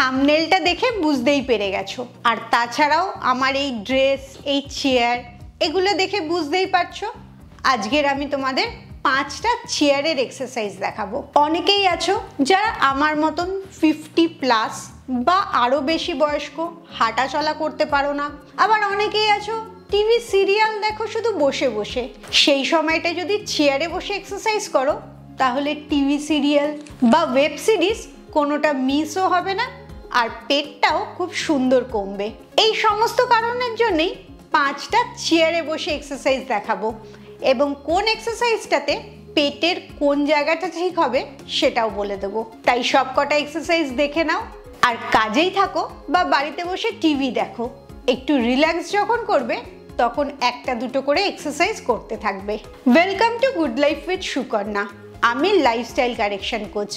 থাম্বনেলটা দেখে বুঝতেই পেরে গেছো। আর তাছাড়াও আমার এই ড্রেস, এই চেয়ার, এগুলো দেখে বুঝতেই পারছো আজকের আমি তোমাদের 5টা চেয়ারের এক্সারসাইজ দেখাবো। অনেকেই আছো যারা আমার মতন 50+ বা আরও বেশি বয়স্ক, হাঁটা চলা করতে পারো না। আবার অনেকেই আছো টিভি সিরিয়াল দেখো শুধু বসে বসে। সেই সময়টা যদি চেয়ারে বসে এক্সারসাইজ করো তাহলে টিভি সিরিয়াল বা ওয়েব সিরিজ কোনোটা মিসও হবে না, আর পেটটাও খুব সুন্দর কমবে। এই সমস্ত কারণের জন্যই 5টা চেয়ারে বসে এক্সারসাইজ দেখাবো, এবং কোন এক্সারসাইজটাতে পেটের কোন জায়গাটা ঠিক হবে সেটাও বলে দেবো। তাই সব কটা এক্সারসাইজ দেখে নাও, আর কাজেই থাকো বা বাড়িতে বসে টিভি দেখো, একটু রিল্যাক্স যখন করবে তখন একটা দুটো করে এক্সারসাইজ করতে থাকবে। Welcome to good life with Sukanya. আমি লাইফস্টাইল কারেকশন কোচ।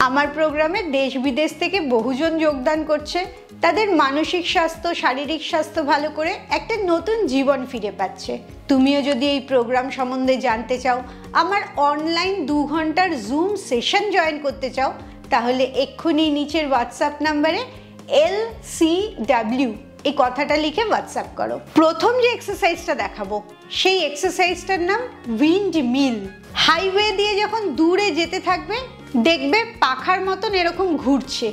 আমার প্রোগ্রামে দেশ বিদেশ থেকে বহুজন যোগদান করছে। তাদের মানসিক স্বাস্থ্য, শারীরিক স্বাস্থ্য ভালো করে একটা নতুন জীবন ফিরে পাচ্ছে। তুমিও যদি এই প্রোগ্রাম সম্বন্ধে জানতে চাও, আমার অনলাইন 2 ঘন্টার জুম সেশন জয়েন করতে চাও, তাহলে এক্ষুনি নিচের হোয়াটসঅ্যাপ নাম্বারে LCW এই কথাটা লিখে হোয়াটসঅ্যাপ করো। প্রথম যে এক্সারসাইজটা দেখাবো সেই এক্সারসাইজটার নাম উইন্ড মিল। হাইওয়ে দিয়ে যখন দূরে যেতে থাকবে দেখবে পাখার মতন এরকম ঘুরছে,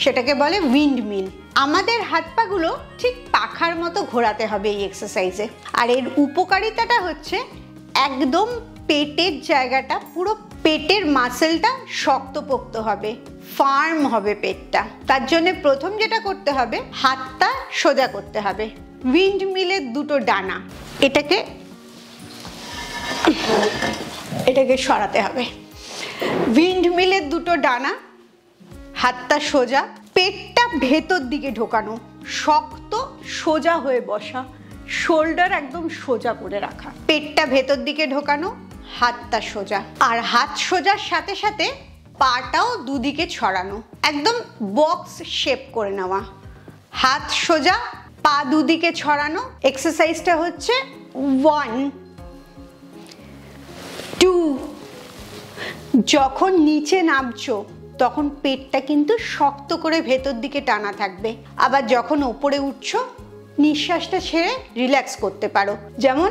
সেটাকে বলে উইন্ড মিল। আমাদের হাত পাগুলো ঠিক পাখার মতো ঘোরাতে হবে এই এক্সারসাইজে। আর এর উপকারিতাটা হচ্ছে একদম পেটের জায়গাটা, পুরো পেটের মাসেলটা শক্তপোক্ত হবে, ফার্ম হবে পেটটা। তার জন্য প্রথম যেটা করতে হবে, হাতটা সোজা করতে হবে। উইন্ড মিলের দুটো ডানা, এটাকে সরাতে হবে। উইন্ড মিলের দুটো ডানা, হাতটা সোজা, পেটটা ভেতর দিকে ঢোকানো, শক্ত সোজা হয়ে বসা, শোল্ডার একদম সোজা করে রাখা, পেটটা ভেতর দিকে ঢোকানো, হাতটা সোজা। আর হাত সোজার সাথে সাথে পাটাও দুদিকে ছড়ানো, একদম বক্স শেপ করে নেওয়া। হাত সোজা, পা দুদিকে ছড়ানো। এক্সারসাইজটা হচ্ছে 1 2। যখন নিচে নামছো তখন পেটটা কিন্তু শক্ত করে ভেতর দিকে টানা থাকবে। আবার যখন ওপরে উঠছো নিঃশ্বাসটা ছেড়ে রিল্যাক্স করতে পারো। যেমন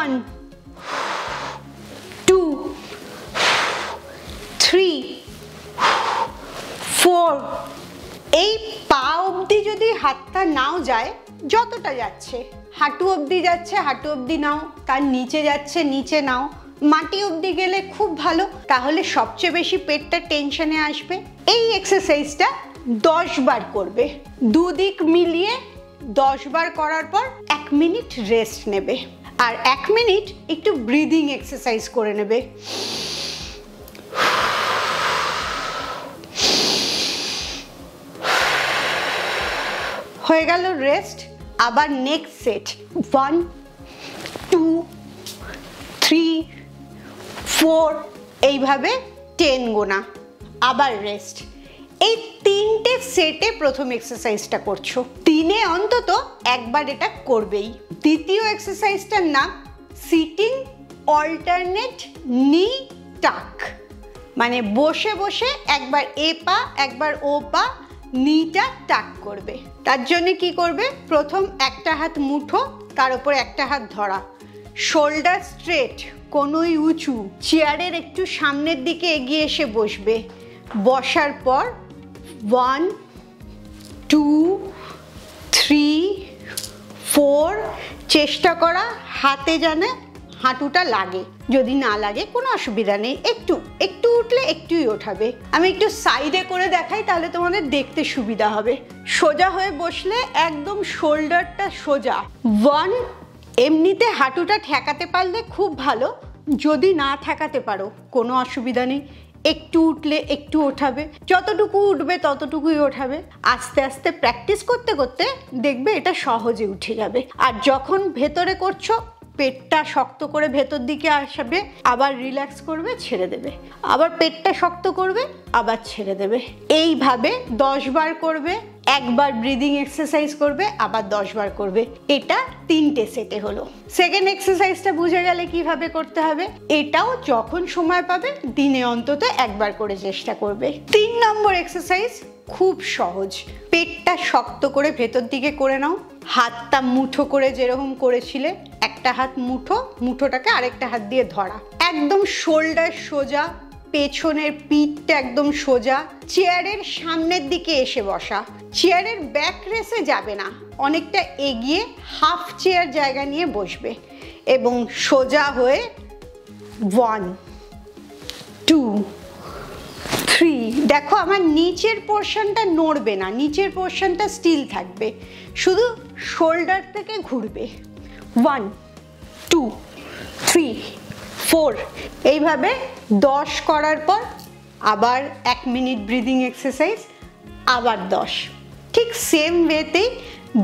1 2 3 4। এই পা অবধি যদি হাতটা নাও যায়, যতটা যাচ্ছে, হাঁটু অবধি যাচ্ছে হাঁটু অবধি নাও, তার নিচে যাচ্ছে নিচে নাও, মাটি অবধি গেলে খুব ভালো, তাহলে সবচেয়ে বেশি পেটটা টেনশনে আসবে। এই এক্সারসাইজটা 10 বার করবে, দুদিক মিলিয়ে 10 বার করার পর 1 মিনিট রেস্ট নেবে, আর 1 মিনিট একটু ব্রিদিং এক্সারসাইজ করে নেবে। হয়ে গেল রেস্ট। আবার নেক্সট সেট 1 2 3 4, এইভাবে 10 গোনা, আবার রেস্ট। এই 3টে সেটে প্রথম এক্সারসাইজটা করছো, দিনে অন্তত একবার এটা করবেই। দ্বিতীয় এক্সারসাইজটার নাম সিটিং অল্টারনেট নি টাক, মানে বসে বসে একবার এ পা একবার ও পা নিটা টাক করবে। তার জন্য কি করবে, প্রথম একটা হাত মুঠো, তার উপর একটা হাত ধরা, শোল্ডার স্ট্রেট, কোনোই উঁচু, চেয়ারের একটু সামনের দিকে এগিয়ে এসে বসবে। বসার পর 1 2 3 4, চেষ্টা করা হাতে যেন হাঁটুটা লাগে। যদি না লাগে কোনো অসুবিধা নেই, একটু উঠলে একটুই ওঠাবে। আমি একটু সাইডে করে দেখাই তাহলে তোমাদের দেখতে সুবিধা হবে। সোজা হয়ে বসলে একদম শোল্ডারটা সোজা। 1, এমনিতে হাঁটুটা ঠেকাতে পারলে খুব ভালো, যদি না ঠেকাতে পারো কোনো অসুবিধা নেই, একটু উঠলে একটু ওঠাবে, যতটুকু উঠবে ততটুকুই ওঠাবে। আস্তে আস্তে প্র্যাকটিস করতে করতে দেখবে এটা সহজে উঠে যাবে। আর যখন ভেতরে করছো পেটটা শক্ত করে ভেতর দিকে আসবে, আবার রিল্যাক্স করবে, ছেড়ে দেবে, আবার পেটটা শক্ত করবে, আবার ছেড়ে দেবে। এইভাবে 10 বার করবে। একবার ব্রিদিং এক্সারসাইজ করবে, আবার 10 বার করবে। এটা 3টে সেটে হলো। সেকেন্ড এক্সারসাইজটা বুঝে গেলে কিভাবে করতে হবে। এটাও যখন সময় পাবে দিনে অন্তত একবার করে চেষ্টা করবে। 3 নম্বর এক্সারসাইজ খুব সহজ। পেটটা শক্ত করে ভেতর দিকে করে নাও, হাতটা মুঠো করে যেরকম করেছিলে, একটা হাত মুঠো, মুঠোটাকে আরেকটা হাত দিয়ে ধরা, একদম শোল্ডার সোজা, পেছনের পিঠটা একদম সোজা, চেয়ারের সামনের দিকে এসে বসা, চেয়ারের ব্যাক রেসে যাবে না, অনেকটা এগিয়ে হাফ চেয়ার জায়গা নিয়ে বসবে এবং সোজা হয়ে 1 2 3। দেখো আমার নিচের পোর্শনটা নড়বে না, নিচের পোর্শনটা স্টিল থাকবে, শুধু শোল্ডার থেকে ঘুরবে। 1 2 3 4। এইভাবে 10 করার পর আবার 1 মিনিট ব্রিদিং এক্সারসাইজ, আবার 10। ঠিক সেম ওয়েতেই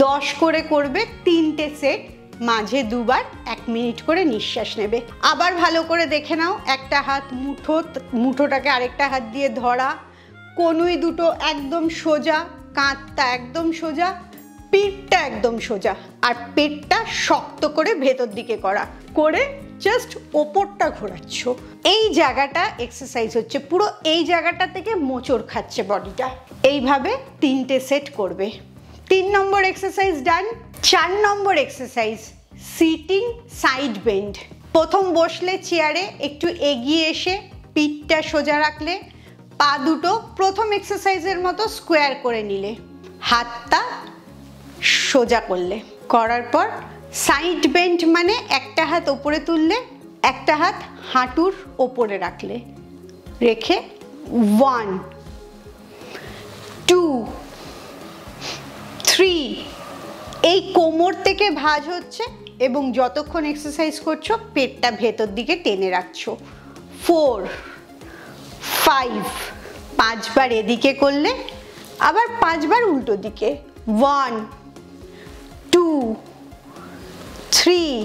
10 করে করবে, 3টে সেট, মাঝে দুবার 1 মিনিট করে নিঃশ্বাস নেবে। আবার ভালো করে দেখে নাও, একটা হাত মুঠো, মুঠোটাকে আরেকটা হাত দিয়ে ধরা, কনুই দুটো একদম সোজা, কাঁধটা একদম সোজা, পিঠটা একদম সোজা, আর পেটটা শক্ত করে ভেতর দিকে করা, করে জাস্ট ওপরটা ঘোরাচ্ছ। এই জায়গাটা এক্সারসাইজ হচ্ছে, পুরো এই জায়গাটা থেকে মোচড় খাচ্ছে বডিটা। এইভাবে 3টে সেট করবে। 3 নম্বর এক্সারসাইজ ডান। 4 নম্বর এক্সারসাইজ সিটিং সাইড বেন্ড। প্রথম বসলে চেয়ারে একটু এগিয়ে এসে পিঠটা সোজা রাখলে, পা দুটো প্রথম এক্সারসাইজের মতো স্কোয়ার করে নিলে, হাতটা সোজা করলে, করার পর সাইড বেন্ড মানে একটা হাত ওপরে তুললে, একটা হাত হাঁটুর ওপরে রাখলে, রেখে 1 2 3। এই কোমর থেকে ভাঁজ হচ্ছে এবং যতক্ষণ এক্সারসাইজ করছো পেটটা ভেতর দিকে টেনে রাখছো। 4 5। 5 বার এদিকে করলে, আবার 5 বার উল্টো দিকে। 1 2 3।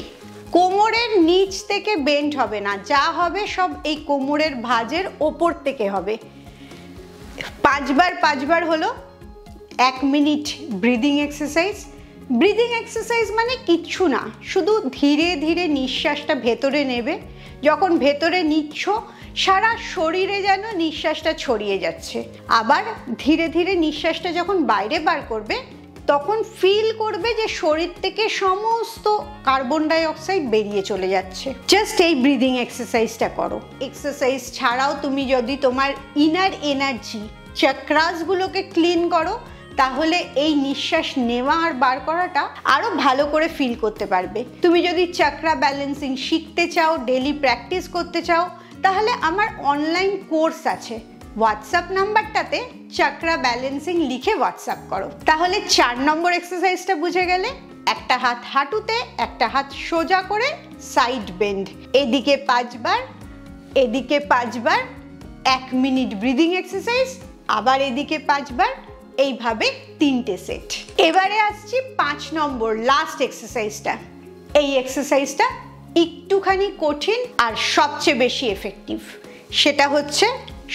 কোমরের নিচ থেকে বেন্ড হবে না, যা হবে সব এই কোমরের ভাঁজের ওপর থেকে হবে। 5 বার হলো। 1 minute breathing exercise. Breathing exercise মানে কিচ্ছু না, শুধু ধীরে ধীরে নিঃশ্বাসটা ভেতরে নেবে। যখন ভেতরে নিচ্ছ সারা শরীরে যেন নিঃশ্বাসটা ছড়িয়ে যাচ্ছে, আবার ধীরে ধীরে নিঃশ্বাসটা যখন বাইরে বার করবে তখন ফিল করবে যে শরীর থেকে সমস্ত কার্বন ডাই অক্সাইড বেরিয়ে চলে যাচ্ছে। জাস্ট এই ব্রিদিং এক্সারসাইজটা করো। এক্সারসাইজ ছাড়াও তুমি যদি তোমার ইনার এনার্জি চক্রাসগুলোকে ক্লিন করো, তাহলে এই নিঃশ্বাস নেওয়া আর বার করাটা আরো ভালো করে ফিল করতে পারবে। তুমি যদি চক্রা ব্যালেন্সিং শিখতে চাও, ডেলি প্র্যাকটিস করতে চাও, তাহলে আমার অনলাইন কোর্স আছে। হোয়াটসঅ্যাপ নাম্বারটাতে চক্রা ব্যালেন্সিং লিখে হোয়াটসঅ্যাপ করো। তাহলে 4 নম্বর এক্সারসাইজটা বুঝে গেলে। একটা হাত হাঁটুতে, একটা হাত সোজা করে সাইড বেন্ড, এদিকে 5 বার, এদিকে 5 বার, 1 মিনিট ব্রিদিং এক্সারসাইজ, আবার এদিকে 5 বার, এইভাবে 3টে সেট। এবারে আসছি 5 নম্বর লাস্ট এক্সারসাইজটা। এই এক্সারসাইজটা একটুখানি কঠিন আর সবচেয়ে বেশি এফেক্টিভ। সেটা হচ্ছে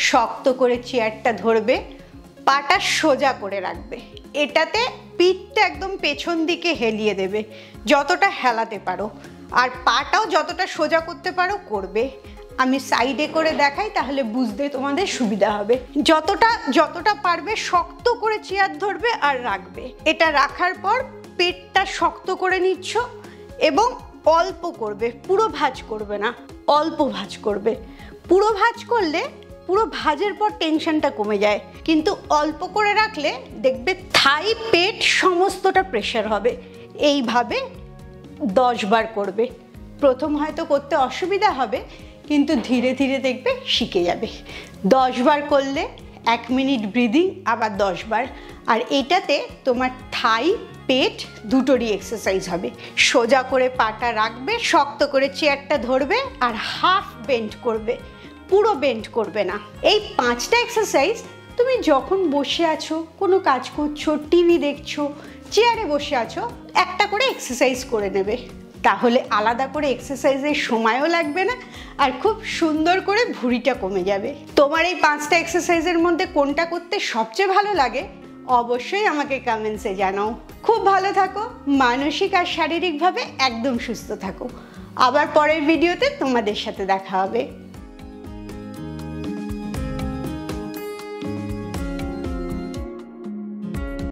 শক্ত করে চেয়ারটা ধরবে, পাটা সোজা করে রাখবে, এটাতে পিঠটা একদম পেছন দিকে হেলিয়ে দেবে, যতটা হেলাতে পারো, আর পাটাও যতটা সোজা করতে পারো করবে। আমি সাইডে করে দেখাই, তাহলে বুঝতে তোমাদের সুবিধা হবে। যতটা পারবে শক্ত করে চেয়ার ধরবে আর রাখবে। এটা রাখার পর পেটটা শক্ত করে নিচ্ছ এবং অল্প করবে, পুরো ভাঁজ করবে না, অল্প ভাঁজ করবে। পুরো ভাঁজ করলে পুরো ভাঁজের পর টেনশনটা কমে যায়, কিন্তু অল্প করে রাখলে দেখবে থাই পেট সমস্তটা প্রেশার হবে। এইভাবে 10 বার করবে। প্রথম হয়তো করতে অসুবিধা হবে, কিন্তু ধীরে ধীরে দেখবে শিখে যাবে। 10 বার করলে 1 মিনিট ব্রিদিং, আবার 10 বার। আর এটাতে তোমার থাই পেট দুটোরই এক্সারসাইজ হবে। সোজা করে পাটা রাখবে, শক্ত করে চেয়ারটা ধরবে আর হাফ বেন্ড করবে, পুরো বেন্ড করবে না। এই 5টা এক্সারসাইজ তুমি যখন বসে আছো, কোনো কাজ করছো, টিভি দেখছো, চেয়ারে বসে আছো, একটা করে এক্সারসাইজ করে নেবে। তাহলে আলাদা করে এক্সারসাইজের সময়ও লাগবে না, আর খুব সুন্দর করে ভুঁড়িটা কমে যাবে। তোমার এই 5টা এক্সারসাইজের মধ্যে কোনটা করতে সবচেয়ে ভালো লাগে অবশ্যই আমাকে কমেন্টসে জানাও। খুব ভালো থাকো, মানসিক আর শারীরিকভাবে একদম সুস্থ থাকো। আবার পরের ভিডিওতে তোমাদের সাথে দেখা হবে।